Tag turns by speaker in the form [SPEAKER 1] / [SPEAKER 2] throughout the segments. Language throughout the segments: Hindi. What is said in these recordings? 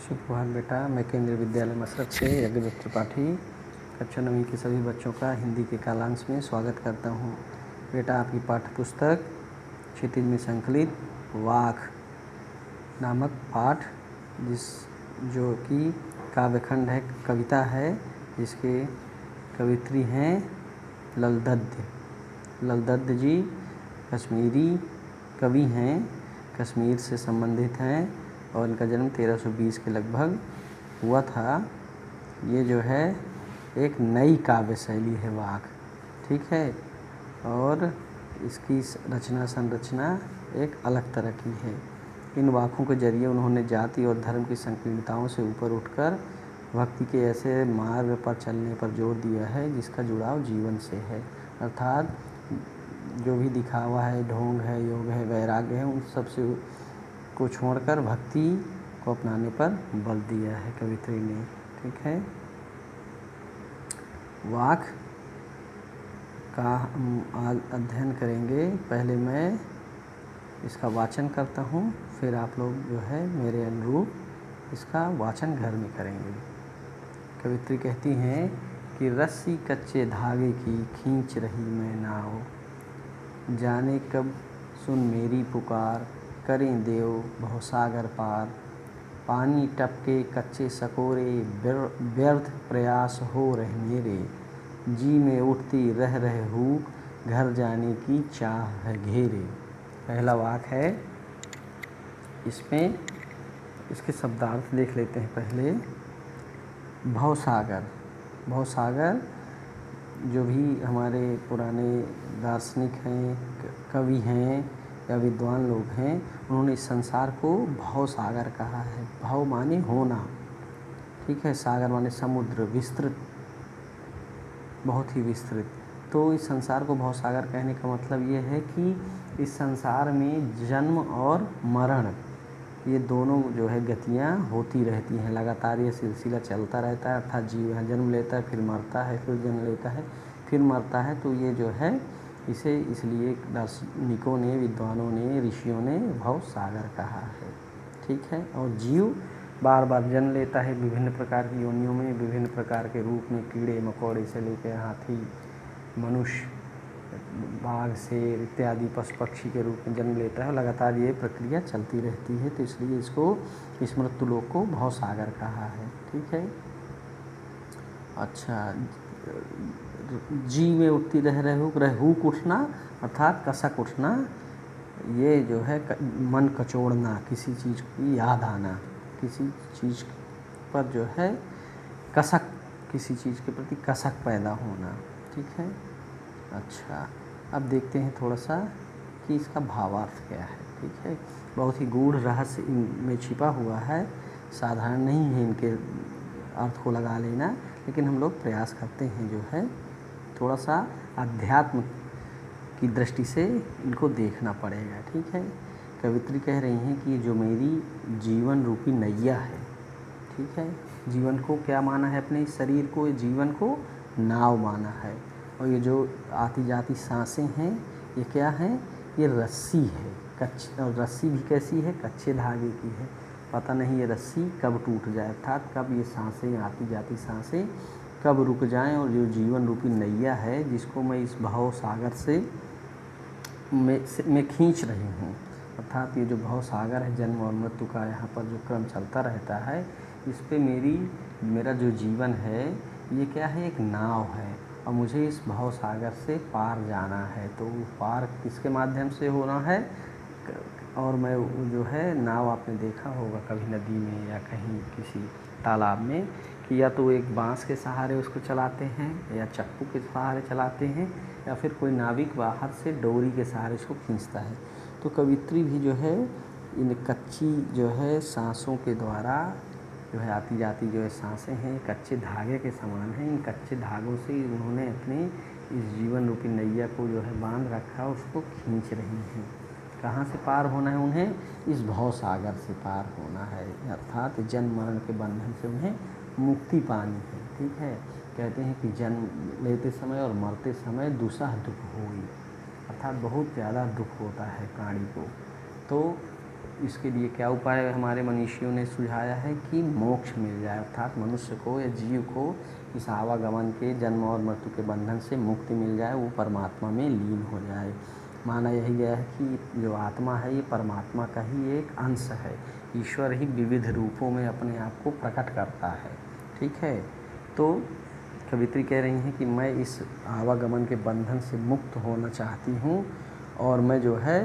[SPEAKER 1] सुप्रभात बेटा, मैं केंद्रीय विद्यालय मसरत से यज्ञदत्त त्रिपाठी कक्षा 9वीं के सभी बच्चों का हिंदी के कालांश में स्वागत करता हूँ। बेटा, आपकी पाठ्य पुस्तक क्षितिज में संकलित वाक नामक पाठ जो कि काव्यखंड है, कविता है, जिसके कवित्री हैं ललदद्द जी कश्मीरी कवि हैं, कश्मीर से संबंधित हैं और इनका जन्म 1320 के लगभग हुआ था। ये जो है एक नई काव्य शैली है वाक, ठीक है, और इसकी रचना संरचना एक अलग तरह की है। इन वाकों के जरिए उन्होंने जाति और धर्म की संकीर्णताओं से ऊपर उठकर भक्ति के ऐसे मार्ग पर चलने पर जोर दिया है जिसका जुड़ाव जीवन से है। अर्थात जो भी दिखावा है, ढोंग है, योग है, वैराग्य है, उन सब से को छोड़कर भक्ति को अपनाने पर बल दिया है कवित्री ने, ठीक है। वाक का हम अध्ययन करेंगे। पहले मैं इसका वाचन करता हूँ, फिर आप लोग जो है मेरे अनुरूप इसका वाचन घर में करेंगे। कवित्री कहती हैं कि रस्सी कच्चे धागे की खींच रही मैं नाव, जाने कब सुन मेरी पुकार, करें देव भवसागर पार। पानी टपके कच्चे सकोरे, व्यर्थ प्रयास हो रहे मेरे, जी में उठती रह रहे हूँ, घर जाने की चाह है घेरे। पहला वाक है, इसमें इसके शब्दार्थ देख लेते हैं पहले। भवसागर, भवसागर जो भी हमारे पुराने दार्शनिक हैं, कवि हैं या विद्वान लोग हैं, उन्होंने इस संसार को भव सागर कहा है। भव माने होना, ठीक है, सागर माने समुद्र, विस्तृत, बहुत ही विस्तृत। तो इस संसार को भव सागर कहने का मतलब ये है कि इस संसार में जन्म और मरण, ये दोनों जो है गतियाँ होती रहती हैं, लगातार ये सिलसिला चलता रहता है। अर्थात जीव यहाँ जन्म लेता है, फिर मरता है, फिर जन्म लेता है, फिर मरता है। तो ये जो है इसे इसलिए दार्शनिकों ने, विद्वानों ने, ऋषियों ने भव सागर कहा है, ठीक है। और जीव बार बार जन्म लेता है विभिन्न प्रकार की योनियों में, विभिन्न प्रकार के रूप में, कीड़े मकोड़े से लेकर हाथी, मनुष्य, बाघ, शेर इत्यादि पशु पक्षी के रूप में जन्म लेता है। लगातार ये प्रक्रिया चलती रहती है, तो इसलिए इसको इस मृत्युलोक को भव सागर कहा है, ठीक है। अच्छा, जी में उठती रह रहूक उठना अर्थात कसक उठना, ये जो है मन कचोड़ना, किसी चीज़ की याद आना, किसी चीज़ पर जो है कसक, किसी चीज़ के प्रति कसक पैदा होना, ठीक है। अच्छा, अब देखते हैं थोड़ा सा कि इसका भावार्थ क्या है, ठीक है। बहुत ही गूढ़ रहस्य इनमें छिपा हुआ है, साधारण नहीं है इनके अर्थ को लगा लेना, लेकिन हम लोग प्रयास करते हैं जो है थोड़ा सा अध्यात्म की दृष्टि से इनको देखना पड़ेगा, ठीक है। कवित्री कह रही हैं कि जो मेरी जीवन रूपी नैया है, ठीक है, जीवन को क्या माना है, अपने शरीर को, जीवन को नाव माना है। और ये जो आती जाती सांसें हैं, ये क्या हैं, ये रस्सी है, और रस्सी भी कैसी है, कच्चे धागे की है। पता नहीं ये रस्सी कब टूट जाए, अर्थात कब ये सांसें, आती जाती सांसें कब रुक जाएं, और जो जीवन रूपी नैया है जिसको मैं इस भव सागर से मैं खींच रही हूँ, अर्थात ये जो भव सागर है, जन्म और मृत्यु का यहाँ पर जो क्रम चलता रहता है, इस पे मेरा जो जीवन है ये क्या है, एक नाव है, और मुझे इस भव सागर से पार जाना है। तो पार किसके माध्यम से होना है, और मैं जो है नाव, आपने देखा होगा कभी नदी में या कहीं किसी तालाब में, कि या तो एक बांस के सहारे उसको चलाते हैं, या चप्पू के सहारे चलाते हैं, या फिर कोई नाविक बाहर से डोरी के सहारे उसको खींचता है। तो कवित्री भी जो है इन कच्ची जो है सांसों के द्वारा जो है आती जाती जो है सांसें हैं, कच्चे धागे के समान हैं। इन कच्चे धागों से उन्होंने अपने इस जीवन रूपी नैया को जो है बांध रखा, उसको खींच रही हैं। कहाँ से पार होना है उन्हें, इस भव सागर से पार होना है, अर्थात जन्म मरण के बंधन से उन्हें मुक्ति पानी है, ठीक है। कहते हैं कि जन्म लेते समय और मरते समय दुसह दुख होई, अर्थात बहुत ज़्यादा दुख होता है प्राणी को। तो इसके लिए क्या उपाय हमारे मनीषियों ने सुझाया है कि मोक्ष मिल जाए, अर्थात मनुष्य को या जीव को इस आवागमन के जन्म और मृत्यु के बंधन से मुक्ति मिल जाए, वो परमात्मा में लीन हो जाए। माना यही गया है कि जो आत्मा है ये परमात्मा का ही एक अंश है। ईश्वर ही विविध रूपों में अपने आप को प्रकट करता है। ठीक है, तो कवित्री कह रही हैं कि मैं इस आवागमन के बंधन से मुक्त होना चाहती हूँ और मैं जो है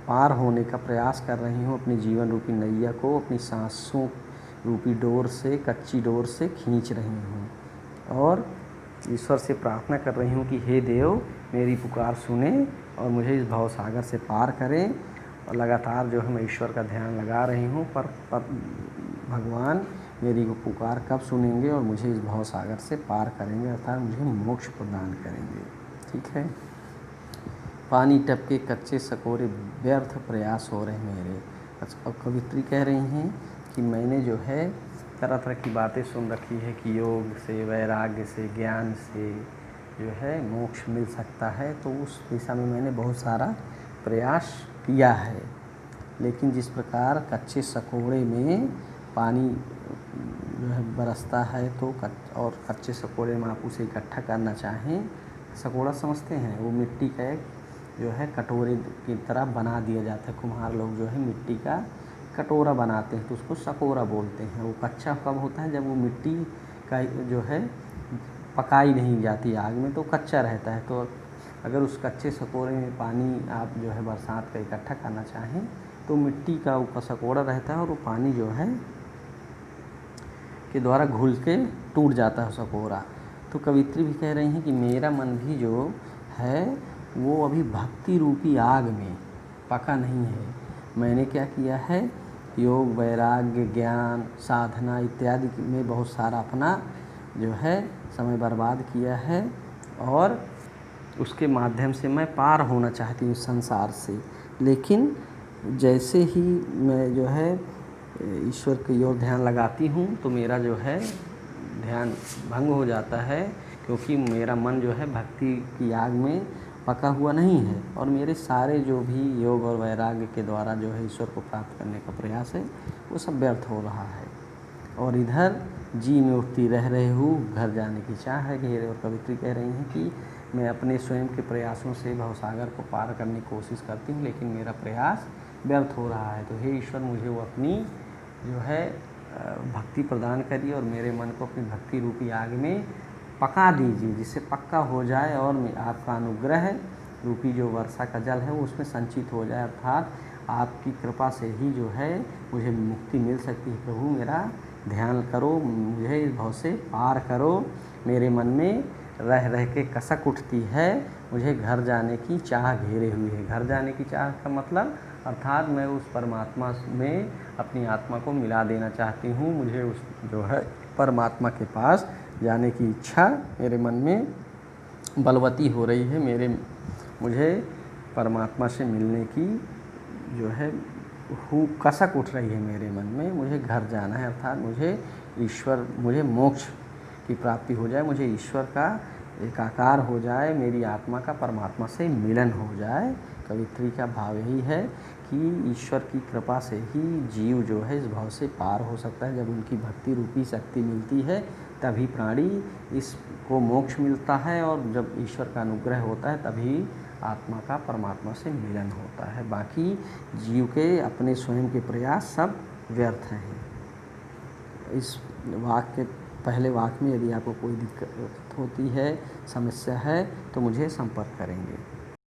[SPEAKER 1] पार होने का प्रयास कर रही हूँ। अपनी जीवन रूपी नैया को अपनी सांसों रूपी डोर से, कच्ची डोर से खींच रही हूँ और ईश्वर से प्रार्थना कर रही हूँ कि हे देव, मेरी पुकार सुने और मुझे इस भव सागर से पार करें। और लगातार जो है मैं ईश्वर का ध्यान लगा रही हूँ, पर भगवान मेरी पुकार कब सुनेंगे और मुझे इस भव सागर से पार करेंगे, अर्थात मुझे मोक्ष प्रदान करेंगे। ठीक है, पानी टपके कच्चे सकोरे व्यर्थ प्रयास हो रहे मेरे। अब कवित्री कह रही हैं कि मैंने जो है तरह तरह की बातें सुन रखी है कि योग से, वैराग्य से, ज्ञान से जो है मोक्ष मिल सकता है, तो उस दिशा में मैंने बहुत सारा प्रयास किया है। लेकिन जिस प्रकार कच्चे सकोड़े में पानी जो है बरसता है तो और कच्चे सकोड़े में आप उसे इकट्ठा करना चाहें, सकोड़ा समझते हैं, वो मिट्टी का एक जो है कटोरे की तरह बना दिया जाता है। कुम्हार लोग जो है मिट्टी का कटोरा बनाते हैं तो उसको सकोरा बोलते हैं। वो कच्चा कब होता है, जब वो मिट्टी का जो है पकाई नहीं जाती आग में, तो कच्चा रहता है। तो अगर उस कच्चे सकोरे में पानी आप जो है बरसात का इकट्ठा करना चाहें तो मिट्टी का ऊपर सकोड़ा रहता है और वो पानी जो है के द्वारा घुल के टूट जाता है सकोरा। तो कवित्री भी कह रही हैं कि मेरा मन भी जो है वो अभी भक्ति रूपी आग में पका नहीं है। मैंने क्या किया है, योग, वैराग्य, ज्ञान, साधना इत्यादि में बहुत सारा अपना जो है समय बर्बाद किया है और उसके माध्यम से मैं पार होना चाहती हूँ संसार से। लेकिन जैसे ही मैं जो है ईश्वर की ओर ध्यान लगाती हूँ तो मेरा जो है ध्यान भंग हो जाता है, क्योंकि मेरा मन जो है भक्ति की आग में पका हुआ नहीं है और मेरे सारे जो भी योग और वैराग्य के द्वारा जो है ईश्वर को प्राप्त करने का प्रयास है वो सब व्यर्थ हो रहा है। और इधर जी में उठती रह रहे हूँ, घर जाने की चाह है घेरे। और कवित्री कह रही हैं कि मैं अपने स्वयं के प्रयासों से भवसागर को पार करने की कोशिश करती हूँ, लेकिन मेरा प्रयास व्यर्थ हो रहा है। तो हे ईश्वर, मुझे वो अपनी जो है भक्ति प्रदान करिए और मेरे मन को अपनी भक्ति रूपी आग में पका दीजिए, जिससे पक्का हो जाए और आपका अनुग्रह रूपी जो वर्षा का जल है वो उसमें संचित हो जाए, अर्थात आपकी कृपा से ही जो है मुझे मुक्ति मिल सकती है। प्रभु मेरा ध्यान करो, मुझे इस भव से पार करो। मेरे मन में रह रह के कसक उठती है, मुझे घर जाने की चाह घेरे हुई है। घर जाने की चाह का मतलब अर्थात मैं उस परमात्मा में अपनी आत्मा को मिला देना चाहती हूँ। मुझे उस जो है परमात्मा के पास जाने की इच्छा मेरे मन में बलवती हो रही है। मुझे परमात्मा से मिलने की जो है कसक उठ रही है मेरे मन में। मुझे घर जाना है, अर्थात मुझे मोक्ष की प्राप्ति हो जाए, मुझे ईश्वर का एकाकार हो जाए, मेरी आत्मा का परमात्मा से मिलन हो जाए। कवित्री का भाव यही है कि ईश्वर की कृपा से ही जीव जो है इस भाव से पार हो सकता है। जब उनकी भक्ति रूपी शक्ति मिलती है तभी प्राणी इसको मोक्ष मिलता है, और जब ईश्वर का अनुग्रह होता है तभी आत्मा का परमात्मा से मिलन होता है। बाकी जीव के अपने स्वयं के प्रयास सब व्यर्थ हैं। इस वाक्य पहले वाक्य में यदि आपको कोई दिक्कत होती है, समस्या है, तो मुझे संपर्क करेंगे।